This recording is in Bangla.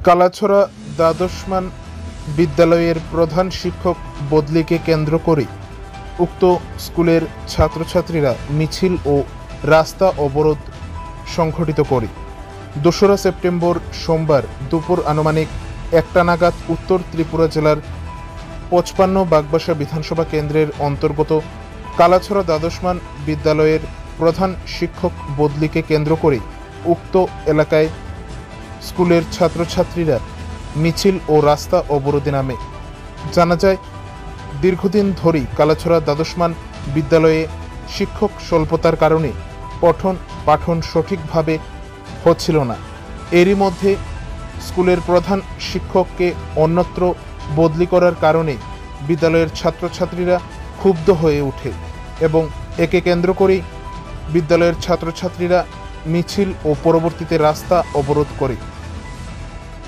কালাছড়া দ্বাদশমান বিদ্যালয়ের প্রধান শিক্ষক বদলিকে কেন্দ্র করে উক্ত স্কুলের ছাত্রছাত্রীরা মিছিল ও রাস্তা অবরোধ সংঘটিত করে ২রা সেপ্টেম্বর সোমবার দুপুর আনুমানিক ১টা নাগাদ উত্তর ত্রিপুরা জেলার ৫৫ বাগবাসা বিধানসভা কেন্দ্রের অন্তর্গত কালাছড়া দ্বাদশমান বিদ্যালয়ের প্রধান শিক্ষক বদলিকে কেন্দ্র করে উক্ত এলাকায় স্কুলের ছাত্রছাত্রীরা মিছিল ও রাস্তা অবরোধে নামে। জানা যায়, দীর্ঘদিন ধরেই কালাছড়া দ্বাদশমান বিদ্যালয়ে শিক্ষক স্বল্পতার কারণে পঠন পাঠন সঠিকভাবে হচ্ছিল না। এরই মধ্যে স্কুলের প্রধান শিক্ষককে অন্যত্র বদলি করার কারণে বিদ্যালয়ের ছাত্রছাত্রীরা ক্ষুব্ধ হয়ে ওঠে এবং একে কেন্দ্র করেই বিদ্যালয়ের ছাত্রছাত্রীরা মিছিল ও পরবর্তীতে রাস্তা অবরোধ করে।